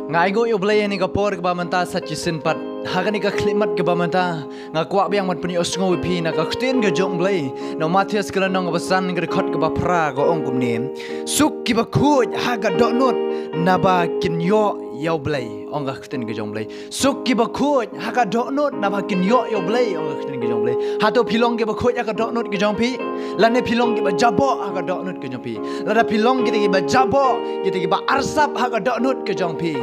Ngai go yo blay ni ka por ka bamanta sa chisin pat hagani ka klimat ka bamanta nga kwa biang mat puni osngo pi na ka khtin ga jong blay no Matthias kala nong basan ga khot ka ba pra go ong kum nim suk ki ba khuj haga do not na ba kin yo yaw blay ong ga khtin ga jong blay suk ki ba khuj haga do not na ba kin yo yaw blay ong ga khtin ga jong blay ha to pilong ge ba khuj haga do not ga jong pi la ne pilong ge ba jabo haga do not ga jong pi la da pilong ge ba jabo ge ba arsap haga do not ga jong pi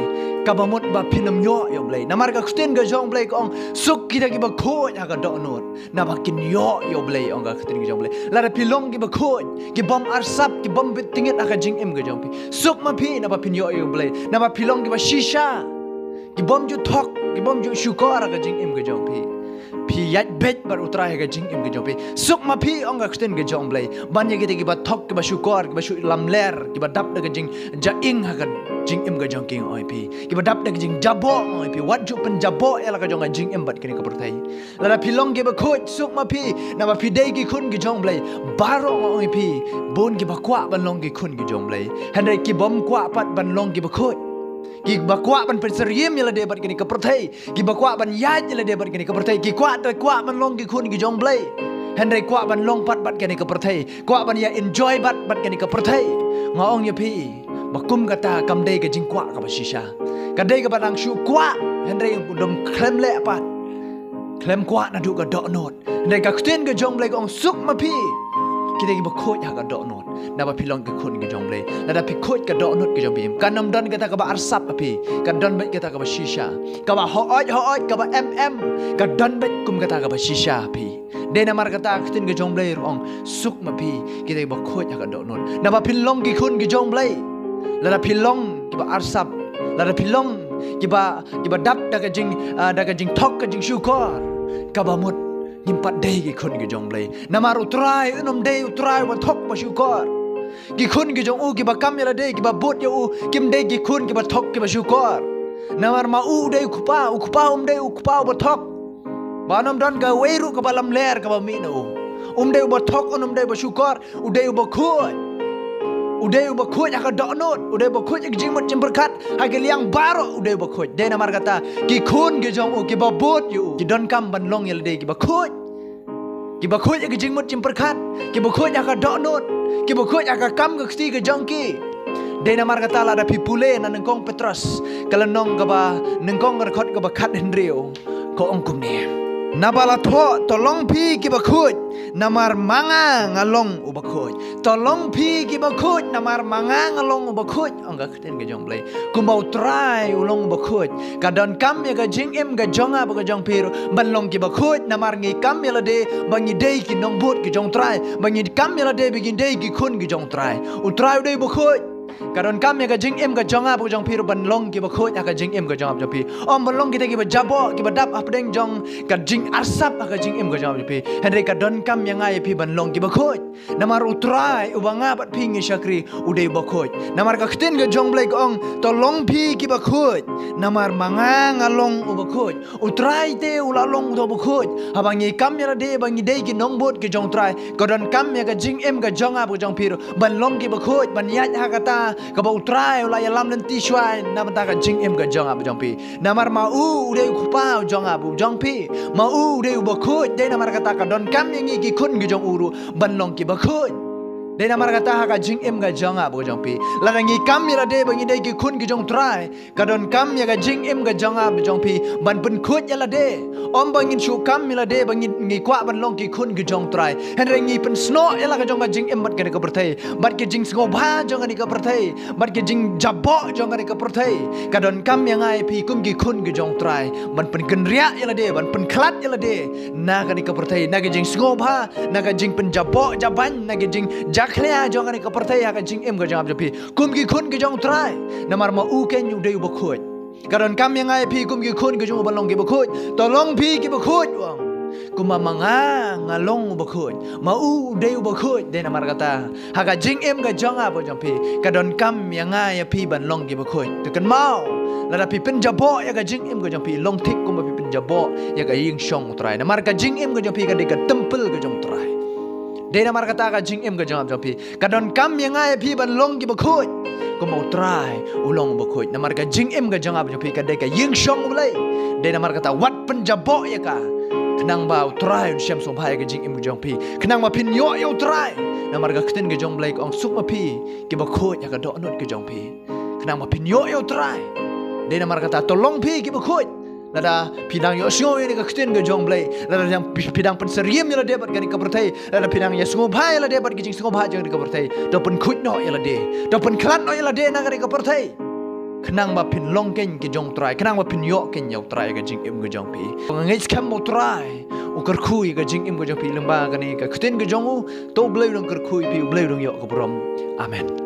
kabamut ba pinam yo yo blay namar ka khtin ga jong blay kong suk kita ki ba khoj ha ka do not na ba kin yo yo blay ong ga khtin ga jong blay la da pilong ki ba khoj ki bom arsap ki bom bitingit aka jing im ga jong pi suk ma pi na ba pin yo yo blay na ba pilong ki ba shisha ki bom ju thok ki bom ju shukar aka jing im ga jong pi yat bet bar utra ga jing im ga jong pi suk ma pi ong ga khtin ga jong blay ban ye ki ba thok ki ba shukar ki ba shu lamler ki ba dap ga jing ja ing ha ga jing im ga jong king oi pi ki ba dap ga jing jabo oi pi wat ju pen jabo ela ga jong ga jing im bat kini ka perthai la da pilong ki ba khoj suk ma pi na ba pi dei ki khun ki jong blay baro oi pi bon ki ba kwa ban long ki khun ki jong blay handai ki bom kwa pat ban long ki ba khoj ki ba kwa ban perseriam yela de bat kini ka perthai ki ba kwa ban yat yela de bat kini ka perthai ki kwa ta kwa ban long ki khun ki jong blay handai kwa ban long pat bat kini ka perthai kwa ban ya enjoy bat kini ka perthai ngaong ya pi bakum kata kam dei ka jing kwa ka ba shisha ka dei ka badang shu kwa handai dom klem le pat klem kwa na du ka do not handai ka khten ka jong blay ong suk ma pi kita ki ba khoj ha ka do not na ba pilong ka khun ka jong blay la da pi khoj ka do not ka jong bim ka nam don ka ta ka ba arsap api ka don bet ka ta ka ba shisha ka ba ho oj ka ba ka don bet kum ka ta ka ba shisha api de na mar ka ta khten ka jong blay ong suk ma pi kita ki ba khoj ha ka do not na ba pilong ki khun ki jong blay la da pilong ki ba arsap la da pilong ki ba dap da ka jing thok ka jing shukor ka ba mut nimpat dei ki khun ki jong blay namar utrai unom dei utrai wa thok ba shukor ki khun ki jong u ki ba kam yala dei ki ba bot ya u kim dei ki khun ki ba thok ki ba shukor namar ma u dei kupa dei kupa ba thok ba nom don ka weiru ka ba lam ler ka ba mi no dei ba thok unom dei ba shukor u dei ba khoi udai ba khoj aka do not udai ba khoj jing mot jim berkat aka liang baro udai ba khoj de namar kata ki khun ki jong u ki ba bot yu ki don kam ban long yel de ki ba khoj aka jing mot jim berkat ki ba khoj aka do not ki ba khoj aka kam ka sti ka jong ki de namar kata la da pipule na nengkong petros kala nong ka ba nengkong ka khot ka ba khat henrio ko ong kum ne nabala tho tolong pi ki ba khoj namar manga ngalong u ba khoj tolong pi ki ba khoj namar manga ngalong u ba khoj ong ga khten ga jong blay kumbau trai ulong ba khoj ka don kam ya ga jing em ga jonga ba ga jong piru ban long ki ba khoj namar ngi kam ya la de bangi dei ki nong bot ki jong trai bangi kam ya la de begin dei ki khun ki jong trai u trai de ba khoj karon kam ya ga jing em ga jonga bu jong piru ban long ki ba khoj ya ga jing em ga jonga jong pi om ban long ki de ki ba jabo ki ba dap apdeng jong ka jing arsap ga jing em ga jonga pi henry ka don kam ya ngai pi ban long ki ba khoj namar utrai u banga bat pi ngi shakri u de ba khoj namar ka khten ga jong blai ong to long pi ki ba khoj namar manga ngalong u ba khoj utrai te u la long do ba khoj abangi kam ya de bangi de ki nong bot ki jong trai ka don kam ya ga jing em ga jonga bu jong piru ban long ki ba khoj ban yat ha ka ta ka ba utrai la ya lam nanti shwai nam ta ka jing em ga jong ab jong pi namar ma u de ku pa jong ab jong pi ma u de ba khoj de namar ka ta ka don kam yang ki khun gi jong uru ban long ki ba khoj de namar ka ta ka jing em ga jong ab jong pi la ngi kam ya de bangi de ki khun gi jong trai ka don kam ya ga jing em ga jong ab jong pi ban pun khoj ya la de om bangi shu kam ya la de bangi ngi kwa ban long ki khun gi jong trai hen re ngi pen sno ya la ga jong ga jing em bat ga ka perthai bat ki jing ngo bha jong ga ni ka perthai bat ki jing jabo jong ga ni ka perthai ka don kam ya ngai pi kum gi khun gi jong trai ban pen ken ria ya la de ban pen khlat ya la de na ga ni ka perthai na ga jing ngo bha na ga jing pen jabo jaban na ga jing khlia jong ani ka perthai ha ka jing em ga jam pi kum gi khun gi jong trai namar ma u ken yu de ba khoj karon kam yang ai pi kum gi khun gi jong ba long gi ba khoj to long pi gi ba khoj wang kuma manga ngalong ba khoj ma u de ba khoj de namar kata ha ka jing em ga jong a ba jam pi karon kam yang ai pi ban long gi ba khoj to kan mau la da pi pen jabo ya ka jing em ga jam pi long thik kuma pi pen jabo ya ka ying shong trai namar ka jing em ga jam pi ka de ka temple ga jong trai de namar kata ka jing em ga jam pi ka don kam yang ai pi ban long gi ba khoj ก็mau try ulong bakoi namar ka jing im ka jangab jo pi ka de ka ying shong ulai de namar kata wat penjabo ya ka kenang ba try un syam song pai ka jing im jong pi kenang ma pin yo yo try namar ka kten ka jong blai ong suk ma pi ki bakoi ya ka do not ka jong pi kenang ma pin yo yo try de namar kata tolong pi ki bakoi lada pidang yo sngo ni ka kten ka jong blai lada yang pidang pen seriem ya debat ka ni ka pertai lada pidang ya sngo bai la debat ki jing sngo bai jong ni ka pertai do pen khut no ya la de do pen klan no ya la de na ka ni ka pertai kenang ba pin long ken ki jong try kenang ba pin yo ken yo try ka jing im ka jong pi ngai skam mo try u kar khui ka jing im ka jong pi lamba ka ni ka kten ka jong u to blai dong kar khui pi blai dong yo ka prom amen